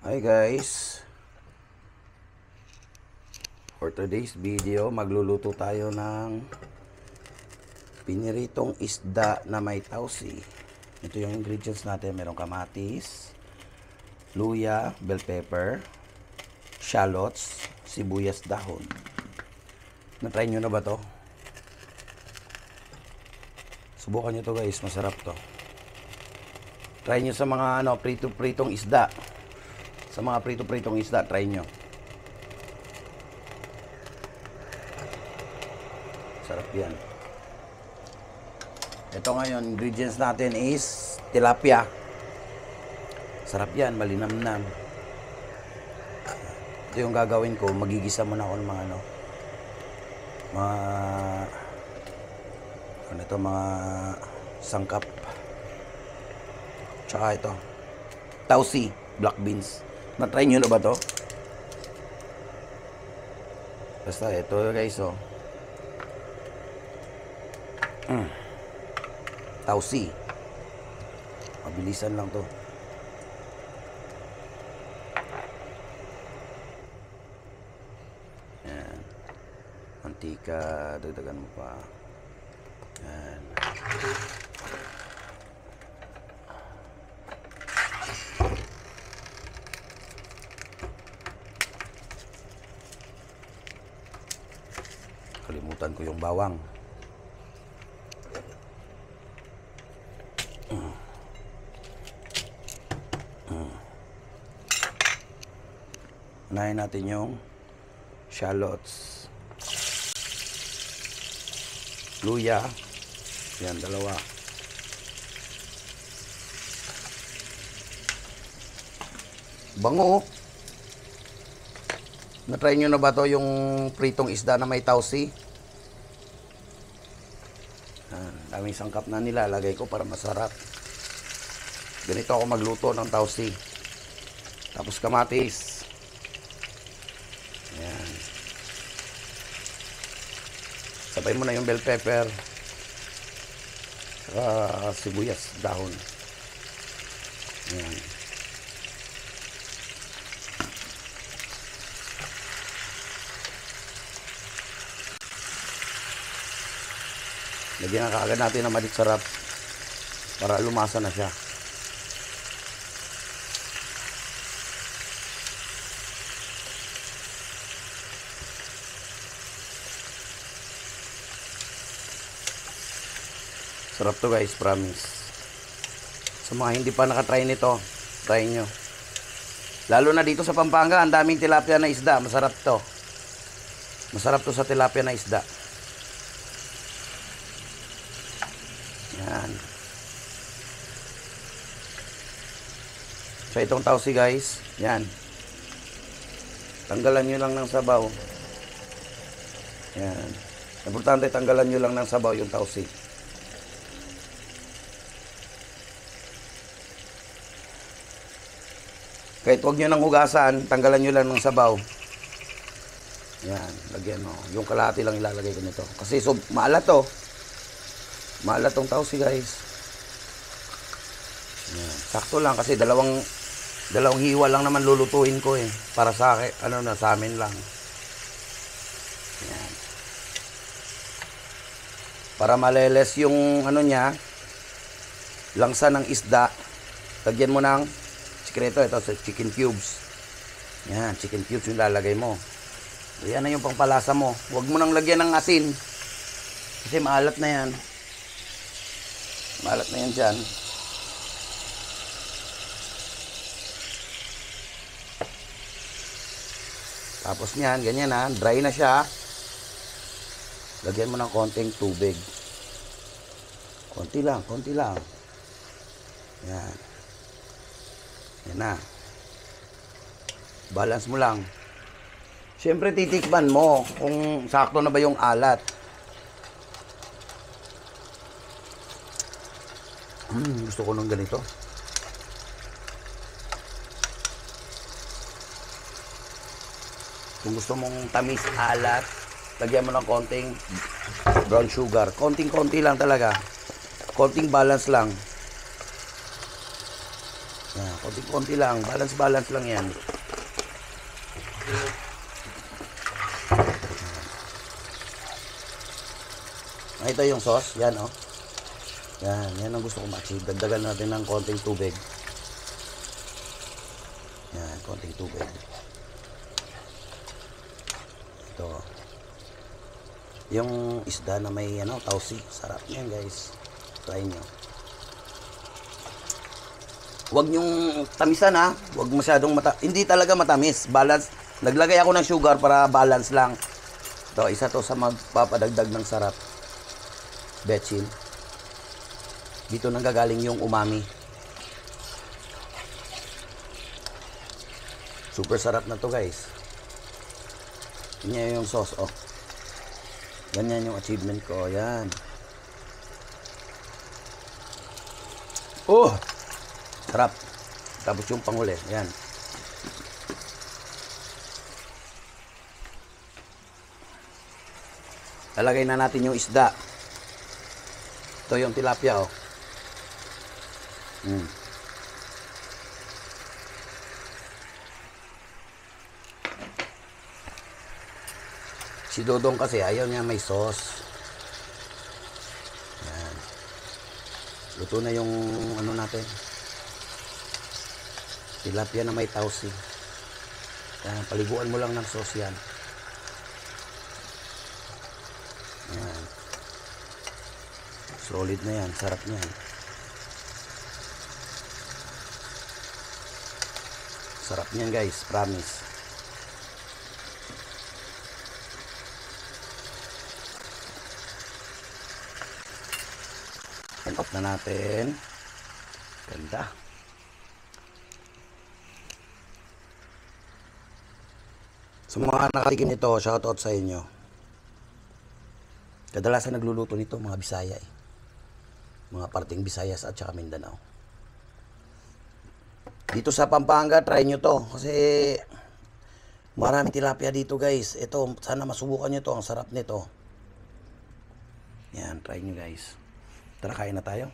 Hi guys, for today's video magluluto tayo ng piniritong isda na may tausi. Ito yung ingredients natin. Merong kamatis, luya, bell pepper, shallots, sibuyas dahon. Na-try nyo na ba to? Subukan nyo to guys, masarap to. Try nyo sa mga prito-pritong isda. Sa mga prito-pritong isda, try nyo. Sarap yan. Ito ngayon, ingredients natin is tilapia. Sarap yan, malinamnam. Ito yung gagawin ko. Magigisa muna ako ng mga mga sangkap. Tsaka ito, tausi, black beans. Na-try nyo na ba to? Basta ito guys, oh. Tausi. Mabilisan lang to. Yan. Mantika, dagdagan mo pa. Yan. Kalimutan ko yung bawang. Unahin natin yung shallots. Luya. Yan, dalawa. Bango. Na-try nyo na ba to yung pritong isda na may tausi? Daming sangkap na nilalagay ko para masarap. Ganito ako magluto ng tausi. Tapos kamatis. Ayan. Sabay mo na yung bell pepper. Saka sibuyas dahon. Ayan. Lagyan na kaagad natin ng madik sarap para lumasa na siya. Sarap to guys, promise. Sa mga hindi pa nakatry nito, try nyo. Lalo na dito sa Pampanga, ang daming tilapia na isda. Masarap to. Masarap to sa tilapia na isda. Yan. So itong tausi guys, yan. Tanggalan nyo lang ng sabaw. Yan. Importante tanggalan nyo lang ng sabaw yung tausi. Kahit huwag nyo nang hugasan, tanggalan nyo lang ng sabaw. Yan, lagyan mo. Yung kalahati lang ilalagay ko nito. Kasi maalat to. Maalat tong tausi guys. Yan. Sakto lang kasi dalawang hiwa lang naman lulutuin ko eh. Para sa akin, sa amin lang. Yan. Para maleles yung niya, langsa ng isda, lagyan mo ng sikreto, ito sa chicken cubes. Yan, chicken cubes yung lalagay mo. Yan na yung pangpalasa mo. Huwag mo nang lagyan ng asin. Kasi maalat na yan. Maalat na yan dyan. Tapos niyan, ganyan na. Dry na siya. Lagyan mo ng konting tubig. Konti lang, konti lang. Yan. Yan na. Balance mo lang. Siyempre titikman mo kung sakto na ba yung alat. Gusto ko ng ganito. Kung gusto mong tamis alat, lagyan mo ng konting brown sugar. Konting-konti lang talaga. Konting balance lang. Yan, konting konti lang. Balance lang yan. Ito yung sauce. Yan, oh. Yan ang gusto ko ma-achieve. Dagdagan natin ng konting tubig. Yan, konting tubig. Ito. Yung isda na may tausi. Sarap yan, guys. Try nyo. Huwag nyong tamisan, ha. Huwag masyadong hindi talaga matamis. Balance. Naglagay ako ng sugar para balance lang. Ito, isa to sa magpapadagdag ng sarap. Betchin. Dito nanggagaling yung umami. Super sarap na to, guys. Yan yung sauce, oh. Ganyan yung achievement ko. Yan. Oh! Sarap. Tapos yung panghuli. Yan. Lalagay na natin yung isda. Ito yung tilapia, oh. Si Dodong kasi ayaw niya may sauce. Yan. Luto na yung natin. Tilapia na may tausi. Yan, paliguan mo lang ng sauce yan. Yan. Solid na yan. Sarap niyan. Sarap niyan, guys. Promise. And off na natin. Ganda. Sa mga nakatikim nito, shoutout sa inyo. Kadalasan nagluluto nito mga Bisaya eh. Mga parting Visayas at saka Mindanao. Dito sa Pampanga, try nyo to. Kasi marami tilapia dito, guys. Ito, sana masubukan nyo to. Ang sarap nito. Yan, try nyo, guys. Tara, kain na tayo.